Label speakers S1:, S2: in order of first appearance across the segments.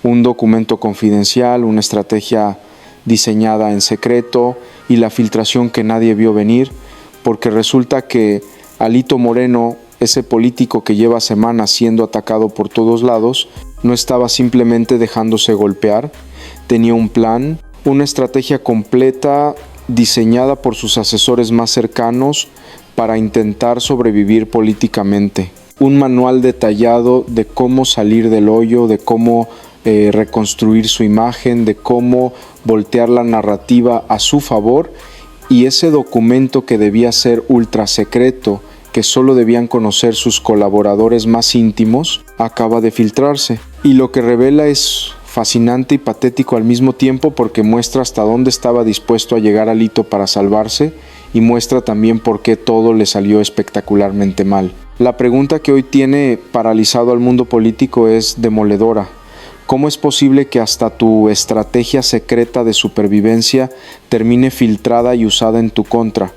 S1: un documento confidencial, una estrategia diseñada en secreto y la filtración que nadie vio venir, porque resulta que Alito Moreno, ese político que lleva semanas siendo atacado por todos lados, no estaba simplemente dejándose golpear, tenía un plan, una estrategia completa diseñada por sus asesores más cercanos para intentar sobrevivir políticamente. Un manual detallado de cómo salir del hoyo, de cómo reconstruir su imagen, de cómo voltear la narrativa a su favor, y ese documento que debía ser ultra secreto, que solo debían conocer sus colaboradores más íntimos, acaba de filtrarse. Y lo que revela es fascinante y patético al mismo tiempo, porque muestra hasta dónde estaba dispuesto a llegar Alito para salvarse, y muestra también por qué todo le salió espectacularmente mal. La pregunta que hoy tiene paralizado al mundo político es demoledora. ¿Cómo es posible que hasta tu estrategia secreta de supervivencia termine filtrada y usada en tu contra?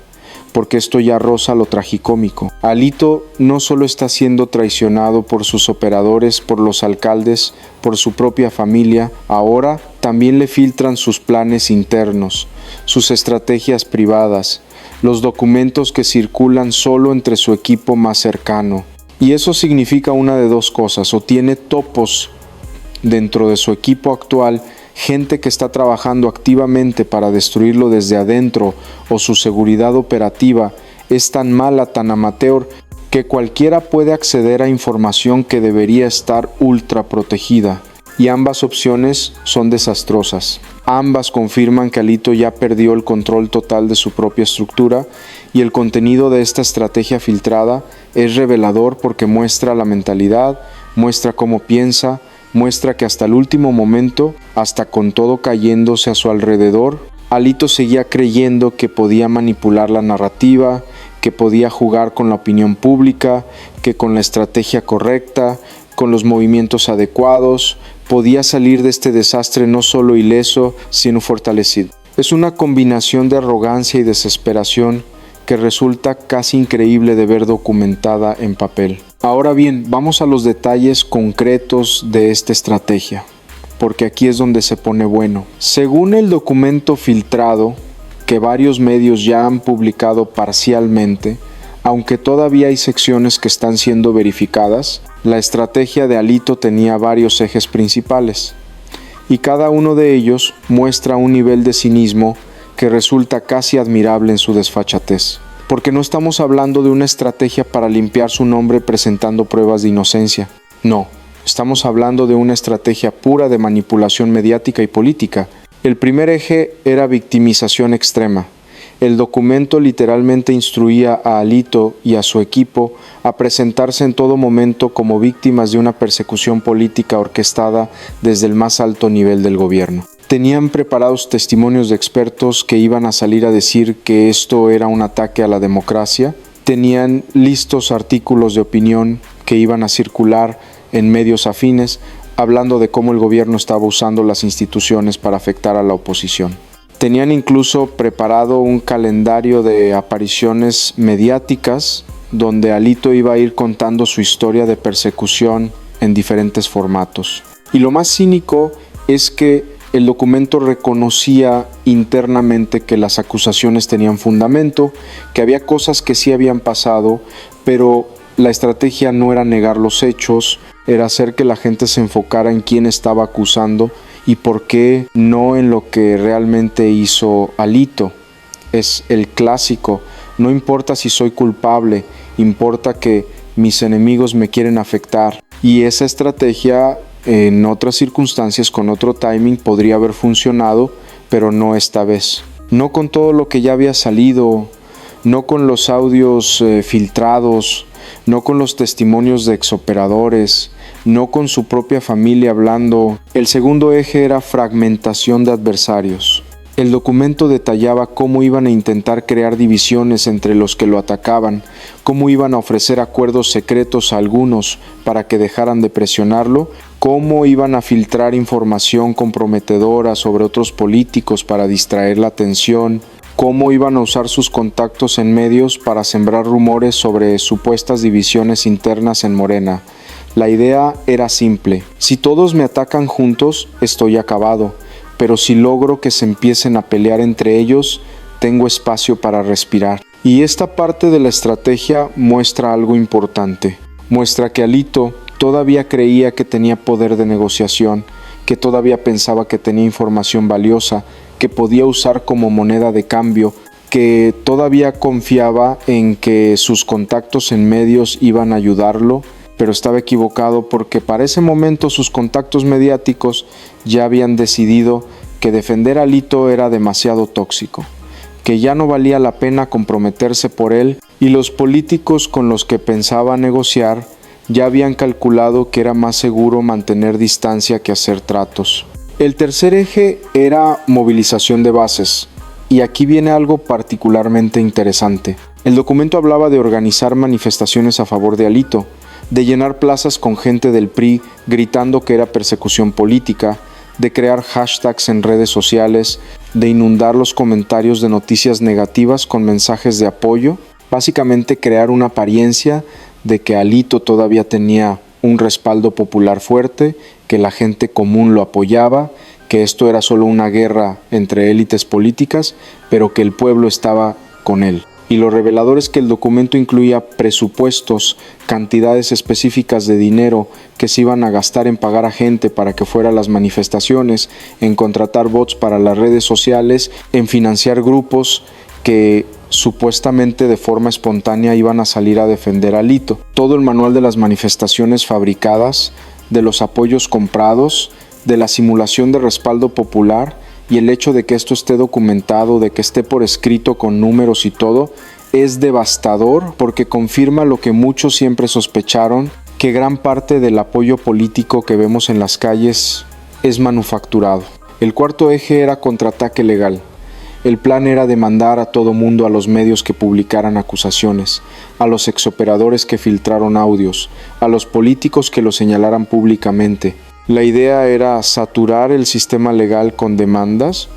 S1: Porque esto ya roza lo tragicómico. Alito no solo está siendo traicionado por sus operadores, por los alcaldes, por su propia familia, ahora también le filtran sus planes internos, sus estrategias privadas, los documentos que circulan solo entre su equipo más cercano. Y eso significa una de dos cosas: o tiene topos dentro de su equipo actual, gente que está trabajando activamente para destruirlo desde adentro, o su seguridad operativa es tan mala, tan amateur, que cualquiera puede acceder a información que debería estar ultra protegida. Y ambas opciones son desastrosas. Ambas confirman que Alito ya perdió el control total de su propia estructura, y el contenido de esta estrategia filtrada es revelador porque muestra la mentalidad, muestra cómo piensa, muestra que hasta el último momento, hasta con todo cayéndose a su alrededor, Alito seguía creyendo que podía manipular la narrativa, que podía jugar con la opinión pública, que con la estrategia correcta, con los movimientos adecuados, podía salir de este desastre no solo ileso, sino fortalecido. Es una combinación de arrogancia y desesperación que resulta casi increíble de ver documentada en papel. Ahora bien, vamos a los detalles concretos de esta estrategia, porque aquí es donde se pone bueno. Según el documento filtrado, que varios medios ya han publicado parcialmente, aunque todavía hay secciones que están siendo verificadas, la estrategia de Alito tenía varios ejes principales, y cada uno de ellos muestra un nivel de cinismo que resulta casi admirable en su desfachatez. Porque no estamos hablando de una estrategia para limpiar su nombre presentando pruebas de inocencia. No, estamos hablando de una estrategia pura de manipulación mediática y política. El primer eje era victimización extrema. El documento literalmente instruía a Alito y a su equipo a presentarse en todo momento como víctimas de una persecución política orquestada desde el más alto nivel del gobierno. Tenían preparados testimonios de expertos que iban a salir a decir que esto era un ataque a la democracia. Tenían listos artículos de opinión que iban a circular en medios afines, hablando de cómo el gobierno estaba usando las instituciones para afectar a la oposición. Tenían incluso preparado un calendario de apariciones mediáticas donde Alito iba a ir contando su historia de persecución en diferentes formatos. Y lo más cínico es que el documento reconocía internamente que las acusaciones tenían fundamento, que había cosas que sí habían pasado, pero la estrategia no era negar los hechos, era hacer que la gente se enfocara en quién estaba acusando y por qué no en lo que realmente hizo Alito. Es el clásico: no importa si soy culpable, importa que mis enemigos me quieren afectar. Y esa estrategia en otras circunstancias, con otro timing, podría haber funcionado, pero no esta vez. No con todo lo que ya había salido, no con los audios filtrados, no con los testimonios de exoperadores, no con su propia familia hablando. El segundo eje era fragmentación de adversarios. El documento detallaba cómo iban a intentar crear divisiones entre los que lo atacaban, cómo iban a ofrecer acuerdos secretos a algunos para que dejaran de presionarlo, cómo iban a filtrar información comprometedora sobre otros políticos para distraer la atención, cómo iban a usar sus contactos en medios para sembrar rumores sobre supuestas divisiones internas en Morena, La idea era simple: si todos me atacan juntos, estoy acabado, pero si logro que se empiecen a pelear entre ellos, tengo espacio para respirar. Y esta parte de la estrategia muestra algo importante. Muestra que Alito todavía creía que tenía poder de negociación, que todavía pensaba que tenía información valiosa, que podía usar como moneda de cambio, que todavía confiaba en que sus contactos en medios iban a ayudarlo, pero estaba equivocado porque para ese momento sus contactos mediáticos ya habían decidido que defender a Alito era demasiado tóxico, que ya no valía la pena comprometerse por él, y los políticos con los que pensaba negociar ya habían calculado que era más seguro mantener distancia que hacer tratos. El tercer eje era movilización de bases, y aquí viene algo particularmente interesante. El documento hablaba de organizar manifestaciones a favor de Alito, de llenar plazas con gente del PRI gritando que era persecución política, de crear hashtags en redes sociales, de inundar los comentarios de noticias negativas con mensajes de apoyo, básicamente crear una apariencia de que Alito todavía tenía un respaldo popular fuerte, que la gente común lo apoyaba, que esto era solo una guerra entre élites políticas, pero que el pueblo estaba con él. Y lo revelador es que el documento incluía presupuestos, cantidades específicas de dinero que se iban a gastar en pagar a gente para que fuera a las manifestaciones, en contratar bots para las redes sociales, en financiar grupos que supuestamente de forma espontánea iban a salir a defender a Alito. Todo el manual de las manifestaciones fabricadas, de los apoyos comprados, de la simulación de respaldo popular, y el hecho de que esto esté documentado, de que esté por escrito con números y todo, es devastador porque confirma lo que muchos siempre sospecharon, que gran parte del apoyo político que vemos en las calles es manufacturado. El cuarto eje era contraataque legal. El plan era demandar a todo mundo, a los medios que publicaran acusaciones, a los exoperadores que filtraron audios, a los políticos que lo señalaran públicamente. La idea era saturar el sistema legal con demandas,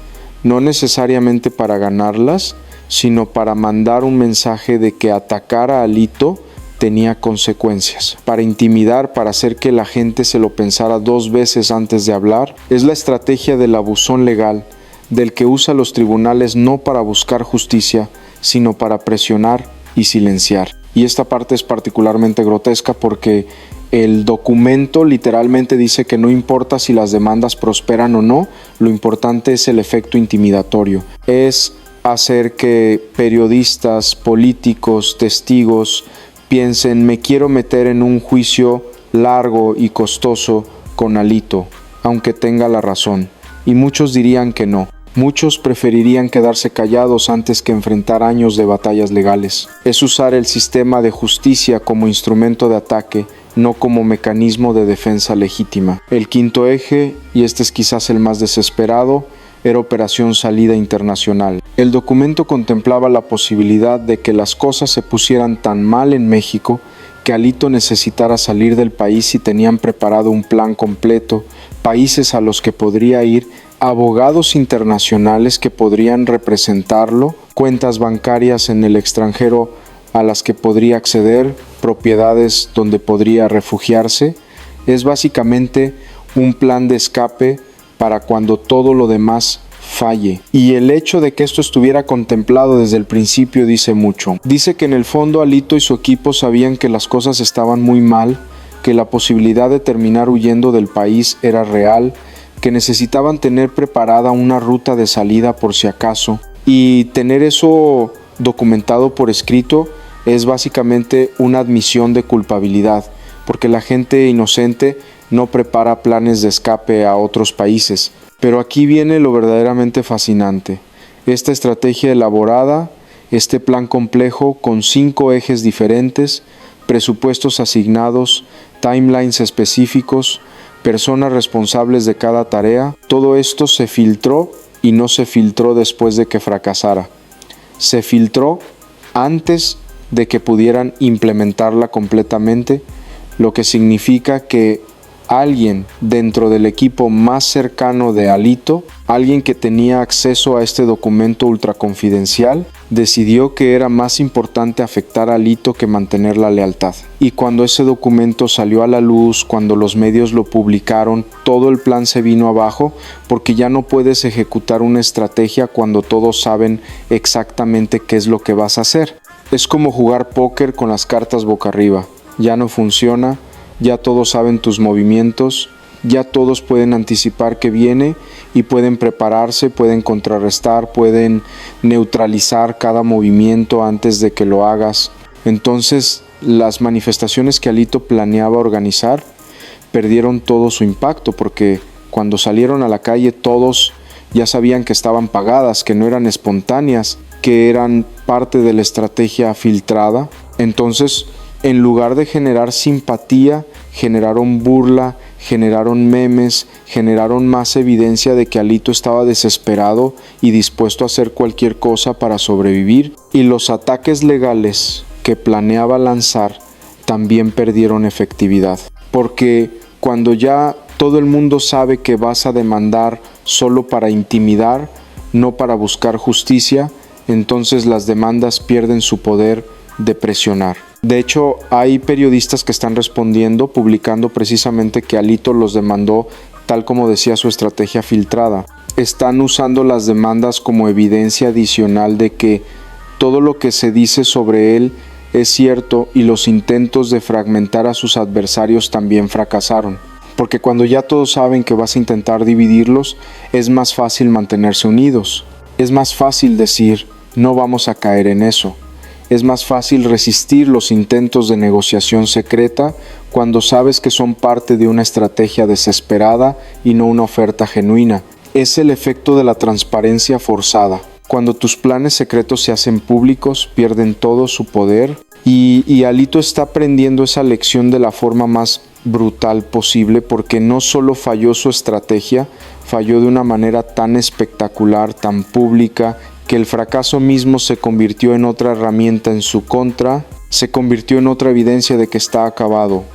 S1: no necesariamente para ganarlas, sino para mandar un mensaje de que atacar a Alito tenía consecuencias, para intimidar, para hacer que la gente se lo pensara 2 veces antes de hablar. Es la estrategia del abusón legal, del que usa los tribunales no para buscar justicia, sino para presionar y silenciar. Y esta parte es particularmente grotesca porque el documento literalmente dice que no importa si las demandas prosperan o no, lo importante es el efecto intimidatorio. Es hacer que periodistas, políticos, testigos piensen: me quiero meter en un juicio largo y costoso con Alito, aunque tenga la razón. Y muchos dirían que no. Muchos preferirían quedarse callados antes que enfrentar años de batallas legales. Es usar el sistema de justicia como instrumento de ataque, no como mecanismo de defensa legítima. El quinto eje, y este es quizás el más desesperado, era Operación Salida Internacional. El documento contemplaba la posibilidad de que las cosas se pusieran tan mal en México que Alito necesitara salir del país y tenían preparado un plan completo, países a los que podría ir, abogados internacionales que podrían representarlo, cuentas bancarias en el extranjero a las que podría acceder, propiedades donde podría refugiarse. Es básicamente un plan de escape para cuando todo lo demás falle. Y el hecho de que esto estuviera contemplado desde el principio dice mucho. Dice que en el fondo Alito y su equipo sabían que las cosas estaban muy mal, que la posibilidad de terminar huyendo del país era real, que necesitaban tener preparada una ruta de salida por si acaso, y tener eso documentado por escrito es básicamente una admisión de culpabilidad, porque la gente inocente no prepara planes de escape a otros países. Pero aquí viene lo verdaderamente fascinante. Esta estrategia elaborada, este plan complejo con 5 ejes diferentes, presupuestos asignados, timelines específicos, personas responsables de cada tarea, todo esto se filtró y no se filtró después de que fracasara. Se filtró antes de que pudieran implementarla completamente, lo que significa que alguien dentro del equipo más cercano de Alito, alguien que tenía acceso a este documento ultraconfidencial, decidió que era más importante afectar a Alito que mantener la lealtad. Y cuando ese documento salió a la luz, cuando los medios lo publicaron, todo el plan se vino abajo, porque ya no puedes ejecutar una estrategia cuando todos saben exactamente qué es lo que vas a hacer. Es como jugar póker con las cartas boca arriba. Ya no funciona, ya todos saben tus movimientos, ya todos pueden anticipar que viene y pueden prepararse, pueden contrarrestar, pueden neutralizar cada movimiento antes de que lo hagas. Entonces, las manifestaciones que Alito planeaba organizar perdieron todo su impacto, porque cuando salieron a la calle todos ya sabían que estaban pagadas, que no eran espontáneas, que eran parte de la estrategia filtrada. Entonces, en lugar de generar simpatía, generaron burla, generaron memes, generaron más evidencia de que Alito estaba desesperado y dispuesto a hacer cualquier cosa para sobrevivir, y los ataques legales que planeaba lanzar también perdieron efectividad, porque cuando ya todo el mundo sabe que vas a demandar solo para intimidar, no para buscar justicia, entonces las demandas pierden su poder de presionar. De hecho, hay periodistas que están respondiendo, publicando precisamente que Alito los demandó tal como decía su estrategia filtrada. Están usando las demandas como evidencia adicional de que todo lo que se dice sobre él es cierto, y los intentos de fragmentar a sus adversarios también fracasaron. Porque cuando ya todos saben que vas a intentar dividirlos, es más fácil mantenerse unidos. Es más fácil decir, no vamos a caer en eso. Es más fácil resistir los intentos de negociación secreta cuando sabes que son parte de una estrategia desesperada y no una oferta genuina. Es el efecto de la transparencia forzada. Cuando tus planes secretos se hacen públicos, pierden todo su poder, y Alito está aprendiendo esa lección de la forma más brutal posible, porque no solo falló su estrategia, falló de una manera tan espectacular, tan pública, que el fracaso mismo se convirtió en otra herramienta en su contra, se convirtió en otra evidencia de que está acabado,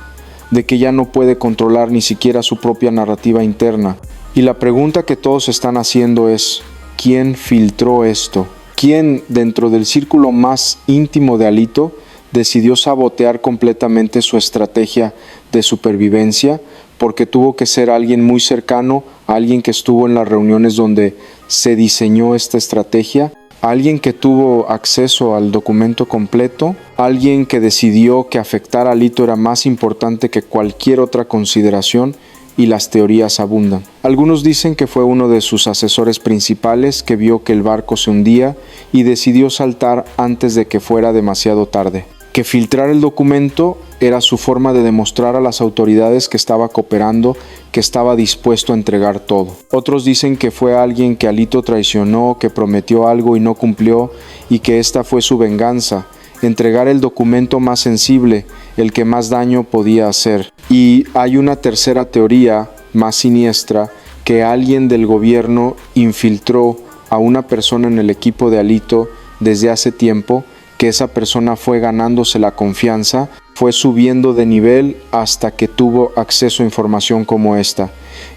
S1: de que ya no puede controlar ni siquiera su propia narrativa interna. Y la pregunta que todos están haciendo es, ¿quién filtró esto? ¿Quién dentro del círculo más íntimo de Alito decidió sabotear completamente su estrategia de supervivencia? Porque tuvo que ser alguien muy cercano, alguien que estuvo en las reuniones donde se diseñó esta estrategia, alguien que tuvo acceso al documento completo, alguien que decidió que afectar a Alito era más importante que cualquier otra consideración, y las teorías abundan. Algunos dicen que fue uno de sus asesores principales que vio que el barco se hundía y decidió saltar antes de que fuera demasiado tarde. Que filtrar el documento era su forma de demostrar a las autoridades que estaba cooperando, que estaba dispuesto a entregar todo. Otros dicen que fue alguien que Alito traicionó, que prometió algo y no cumplió, y que esta fue su venganza, entregar el documento más sensible, el que más daño podía hacer. Y hay una tercera teoría, más siniestra, que alguien del gobierno infiltró a una persona en el equipo de Alito desde hace tiempo, que esa persona fue ganándose la confianza, fue subiendo de nivel hasta que tuvo acceso a información como esta,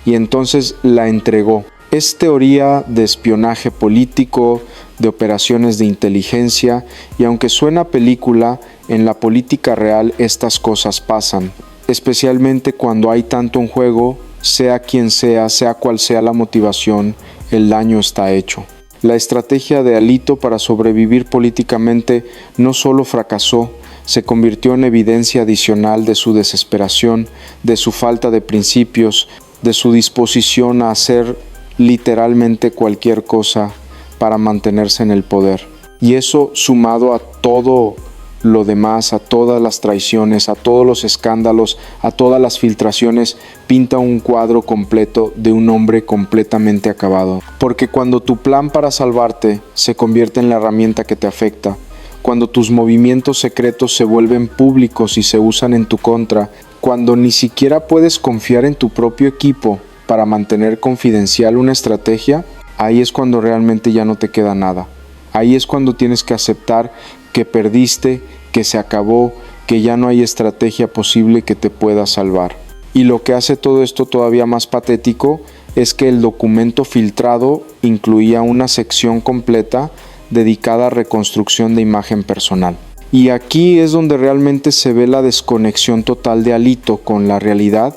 S1: y entonces la entregó. Es teoría de espionaje político, de operaciones de inteligencia, y aunque suena película, en la política real estas cosas pasan, especialmente cuando hay tanto en juego, sea quien sea cual sea la motivación, el daño está hecho. La estrategia de Alito para sobrevivir políticamente no solo fracasó, se convirtió en evidencia adicional de su desesperación, de su falta de principios, de su disposición a hacer literalmente cualquier cosa para mantenerse en el poder. Y eso, sumado a todo lo demás, a todas las traiciones, a todos los escándalos, a todas las filtraciones, pinta un cuadro completo de un hombre completamente acabado. Porque cuando tu plan para salvarte se convierte en la herramienta que te afecta, cuando tus movimientos secretos se vuelven públicos y se usan en tu contra, cuando ni siquiera puedes confiar en tu propio equipo para mantener confidencial una estrategia, ahí es cuando realmente ya no te queda nada. Ahí es cuando tienes que aceptar que perdiste, que se acabó, que ya no hay estrategia posible que te pueda salvar. Y lo que hace todo esto todavía más patético es que el documento filtrado incluía una sección completa dedicada a reconstrucción de imagen personal. Y aquí es donde realmente se ve la desconexión total de Alito con la realidad,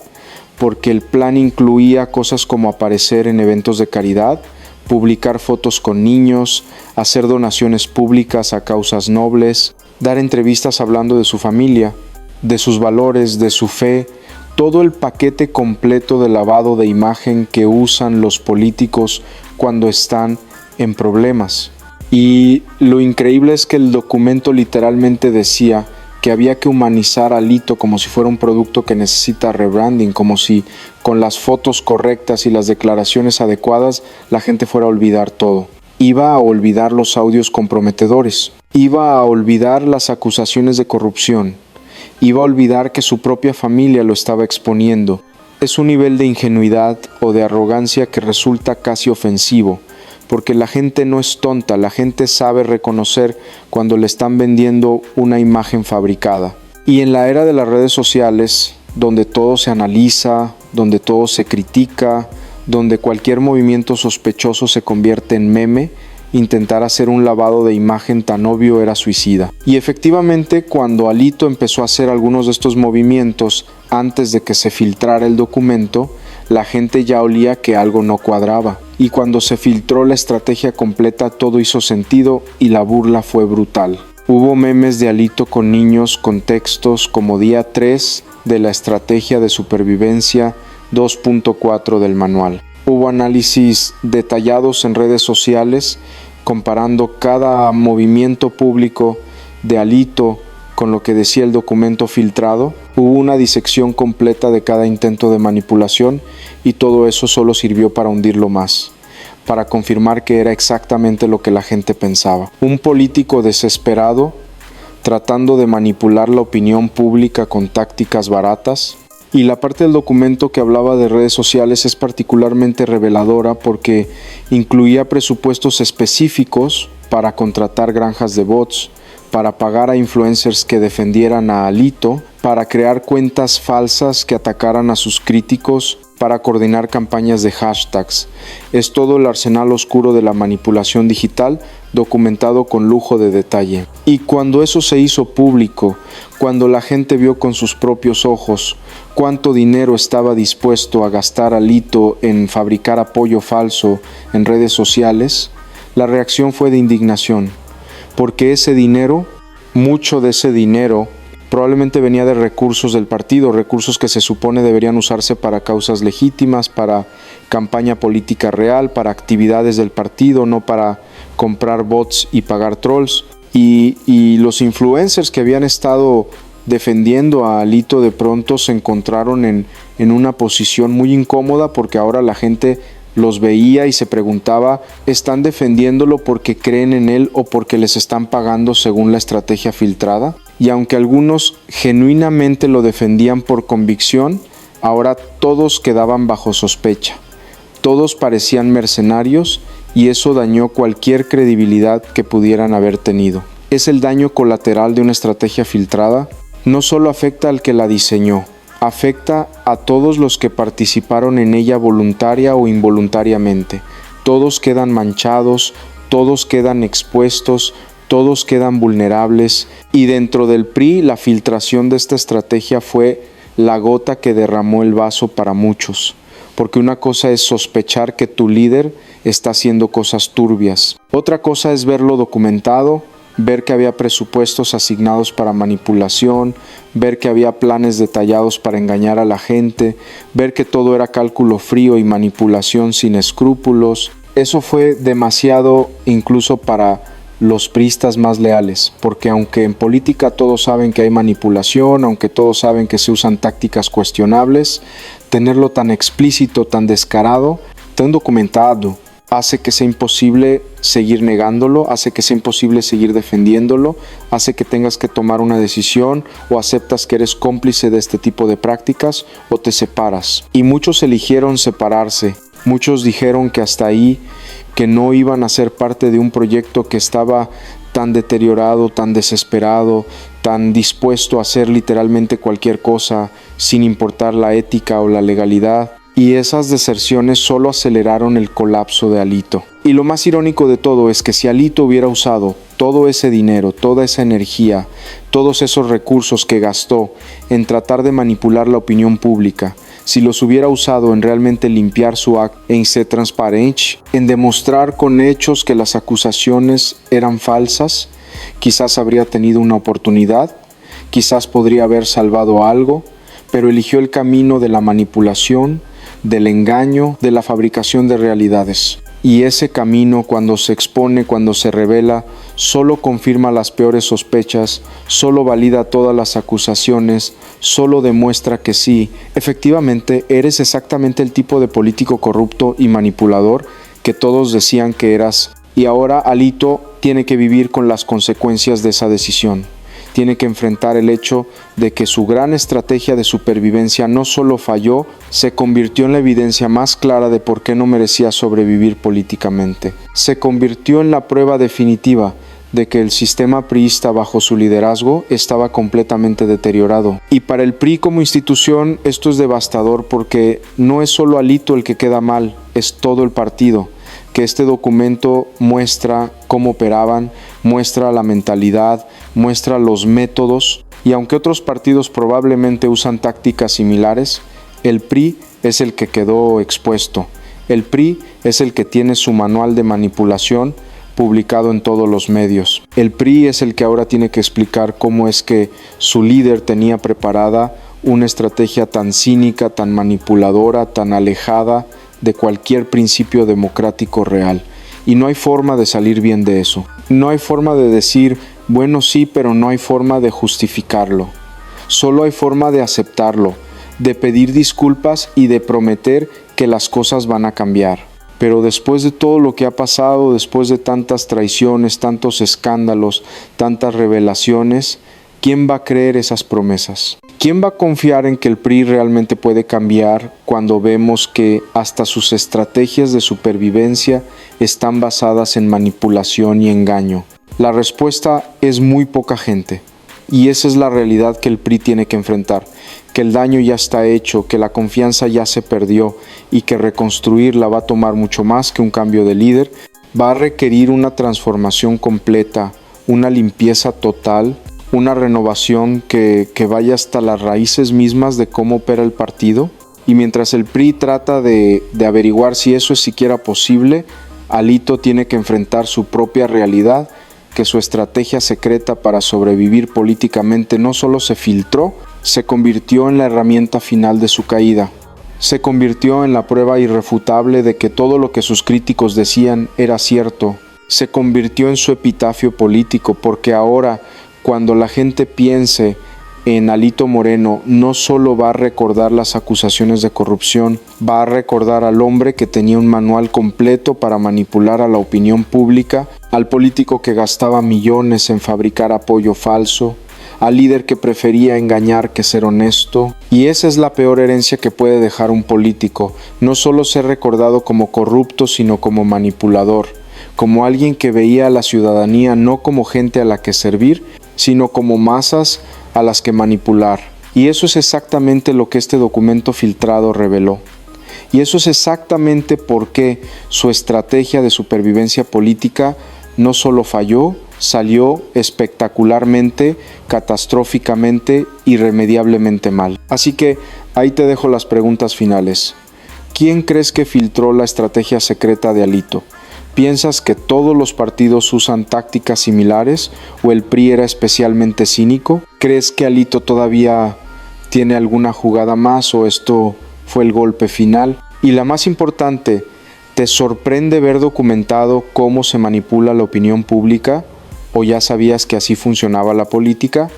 S1: porque el plan incluía cosas como aparecer en eventos de caridad, publicar fotos con niños, hacer donaciones públicas a causas nobles, dar entrevistas hablando de su familia, de sus valores, de su fe, todo el paquete completo de lavado de imagen que usan los políticos cuando están en problemas. Y lo increíble es que el documento literalmente decía que había que humanizar a Alito como si fuera un producto que necesita rebranding, como si con las fotos correctas y las declaraciones adecuadas la gente fuera a olvidar todo. Iba a olvidar los audios comprometedores, iba a olvidar las acusaciones de corrupción, iba a olvidar que su propia familia lo estaba exponiendo. Es un nivel de ingenuidad o de arrogancia que resulta casi ofensivo, porque la gente no es tonta, la gente sabe reconocer cuando le están vendiendo una imagen fabricada. Y en la era de las redes sociales, donde todo se analiza, donde todo se critica, donde cualquier movimiento sospechoso se convierte en meme, intentar hacer un lavado de imagen tan obvio era suicida. Y efectivamente, cuando Alito empezó a hacer algunos de estos movimientos antes de que se filtrara el documento, la gente ya olía que algo no cuadraba. Y cuando se filtró la estrategia completa, todo hizo sentido y la burla fue brutal. Hubo memes de Alito con niños con textos como día 3 de la estrategia de supervivencia 2.4 del manual. Hubo análisis detallados en redes sociales comparando cada movimiento público de Alito con lo que decía el documento filtrado. Hubo una disección completa de cada intento de manipulación y todo eso solo sirvió para hundirlo más, para confirmar que era exactamente lo que la gente pensaba. Un político desesperado tratando de manipular la opinión pública con tácticas baratas. Y la parte del documento que hablaba de redes sociales es particularmente reveladora porque incluía presupuestos específicos para contratar granjas de bots, para pagar a influencers que defendieran a Alito, para crear cuentas falsas que atacaran a sus críticos, para coordinar campañas de hashtags. Es todo el arsenal oscuro de la manipulación digital documentado con lujo de detalle. Y cuando eso se hizo público, cuando la gente vio con sus propios ojos cuánto dinero estaba dispuesto a gastar Alito en fabricar apoyo falso en redes sociales, la reacción fue de indignación, porque ese dinero, mucho de ese dinero, probablemente venía de recursos del partido, recursos que se supone deberían usarse para causas legítimas, para campaña política real, para actividades del partido, no para comprar bots y pagar trolls. Y los influencers que habían estado defendiendo a Alito de pronto se encontraron en una posición muy incómoda porque ahora la gente los veía y se preguntaba, ¿están defendiéndolo porque creen en él o porque les están pagando según la estrategia filtrada? Y aunque algunos genuinamente lo defendían por convicción, ahora todos quedaban bajo sospecha. Todos parecían mercenarios y eso dañó cualquier credibilidad que pudieran haber tenido. Es el daño colateral de una estrategia filtrada. No solo afecta al que la diseñó, afecta a todos los que participaron en ella voluntaria o involuntariamente. Todos quedan manchados, todos quedan expuestos, todos quedan vulnerables. Y dentro del PRI, la filtración de esta estrategia fue la gota que derramó el vaso para muchos. Porque una cosa es sospechar que tu líder está haciendo cosas turbias. Otra cosa es verlo documentado, ver que había presupuestos asignados para manipulación, ver que había planes detallados para engañar a la gente, ver que todo era cálculo frío y manipulación sin escrúpulos. Eso fue demasiado incluso para los priistas más leales, porque aunque en política todos saben que hay manipulación, aunque todos saben que se usan tácticas cuestionables, tenerlo tan explícito, tan descarado, tan documentado, hace que sea imposible seguir negándolo, hace que sea imposible seguir defendiéndolo, hace que tengas que tomar una decisión, o aceptas que eres cómplice de este tipo de prácticas o te separas. Y muchos eligieron separarse, muchos dijeron que hasta ahí, que no iban a ser parte de un proyecto que estaba tan deteriorado, tan desesperado, tan dispuesto a hacer literalmente cualquier cosa sin importar la ética o la legalidad, y esas deserciones solo aceleraron el colapso de Alito. Y lo más irónico de todo es que si Alito hubiera usado todo ese dinero, toda esa energía, todos esos recursos que gastó en tratar de manipular la opinión pública, si los hubiera usado en realmente limpiar su acto, en ser transparente, en demostrar con hechos que las acusaciones eran falsas, quizás habría tenido una oportunidad, quizás podría haber salvado algo, pero eligió el camino de la manipulación, del engaño, de la fabricación de realidades. Y ese camino, cuando se expone, cuando se revela, solo confirma las peores sospechas, solo valida todas las acusaciones, solo demuestra que sí, efectivamente, eres exactamente el tipo de político corrupto y manipulador que todos decían que eras. Y ahora Alito tiene que vivir con las consecuencias de esa decisión. Tiene que enfrentar el hecho de que su gran estrategia de supervivencia no solo falló, se convirtió en la evidencia más clara de por qué no merecía sobrevivir políticamente. Se convirtió en la prueba definitiva de que el sistema priista bajo su liderazgo estaba completamente deteriorado. Y para el PRI como institución esto es devastador porque no es solo Alito el que queda mal, es todo el partido. Que este documento muestra cómo operaban, muestra la mentalidad, muestra los métodos, y aunque otros partidos probablemente usan tácticas similares, el PRI es el que quedó expuesto. El PRI es el que tiene su manual de manipulación publicado en todos los medios. El PRI es el que ahora tiene que explicar cómo es que su líder tenía preparada una estrategia tan cínica, tan manipuladora, tan alejada de cualquier principio democrático real. Y no hay forma de salir bien de eso. No hay forma de decir, bueno sí, pero no hay forma de justificarlo. Solo hay forma de aceptarlo, de pedir disculpas y de prometer que las cosas van a cambiar. Pero después de todo lo que ha pasado, después de tantas traiciones, tantos escándalos, tantas revelaciones, ¿quién va a creer esas promesas? ¿Quién va a confiar en que el PRI realmente puede cambiar cuando vemos que hasta sus estrategias de supervivencia están basadas en manipulación y engaño? La respuesta es muy poca gente. Y esa es la realidad que el PRI tiene que enfrentar, que el daño ya está hecho, que la confianza ya se perdió y que reconstruirla va a tomar mucho más que un cambio de líder, va a requerir una transformación completa, una limpieza total, una renovación que vaya hasta las raíces mismas de cómo opera el partido. Y mientras el PRI trata de averiguar si eso es siquiera posible, Alito tiene que enfrentar su propia realidad, que su estrategia secreta para sobrevivir políticamente no solo se filtró, se convirtió en la herramienta final de su caída. Se convirtió en la prueba irrefutable de que todo lo que sus críticos decían era cierto. Se convirtió en su epitafio político, porque ahora, cuando la gente piense en Alito Moreno, no solo va a recordar las acusaciones de corrupción, va a recordar al hombre que tenía un manual completo para manipular a la opinión pública, al político que gastaba millones en fabricar apoyo falso, al líder que prefería engañar que ser honesto. Y esa es la peor herencia que puede dejar un político, no solo ser recordado como corrupto, sino como manipulador, como alguien que veía a la ciudadanía no como gente a la que servir, sino como masas a las que manipular. Y eso es exactamente lo que este documento filtrado reveló. Y eso es exactamente por qué su estrategia de supervivencia política no solo falló, salió espectacularmente, catastróficamente, irremediablemente mal. Así que ahí te dejo las preguntas finales. ¿Quién crees que filtró la estrategia secreta de Alito? ¿Piensas que todos los partidos usan tácticas similares o el PRI era especialmente cínico? ¿Crees que Alito todavía tiene alguna jugada más o esto fue el golpe final? Y la más importante, ¿te sorprende ver documentado cómo se manipula la opinión pública? ¿O ya sabías que así funcionaba la política?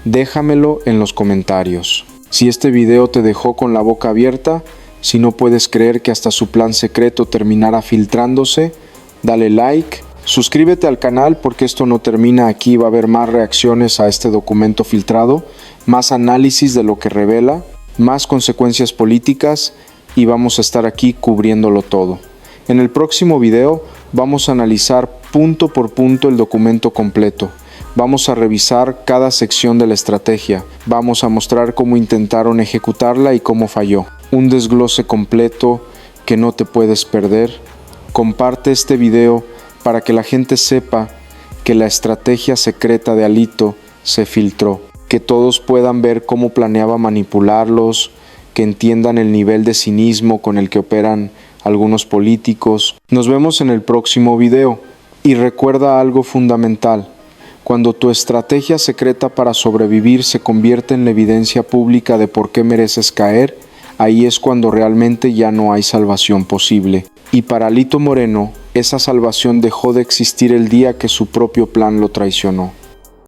S1: Déjamelo en los comentarios. Si este video te dejó con la boca abierta, si no puedes creer que hasta su plan secreto terminara filtrándose, dale like, suscríbete al canal porque esto no termina aquí, va a haber más reacciones a este documento filtrado, más análisis de lo que revela, más consecuencias políticas y vamos a estar aquí cubriéndolo todo. En el próximo video vamos a analizar punto por punto el documento completo. Vamos a revisar cada sección de la estrategia. Vamos a mostrar cómo intentaron ejecutarla y cómo falló. Un desglose completo que no te puedes perder. Comparte este video para que la gente sepa que la estrategia secreta de Alito se filtró. Que todos puedan ver cómo planeaba manipularlos, que entiendan el nivel de cinismo con el que operan algunos políticos. Nos vemos en el próximo video y recuerda algo fundamental. Cuando tu estrategia secreta para sobrevivir se convierte en la evidencia pública de por qué mereces caer, ahí es cuando realmente ya no hay salvación posible. Y para Alito Moreno, esa salvación dejó de existir el día que su propio plan lo traicionó.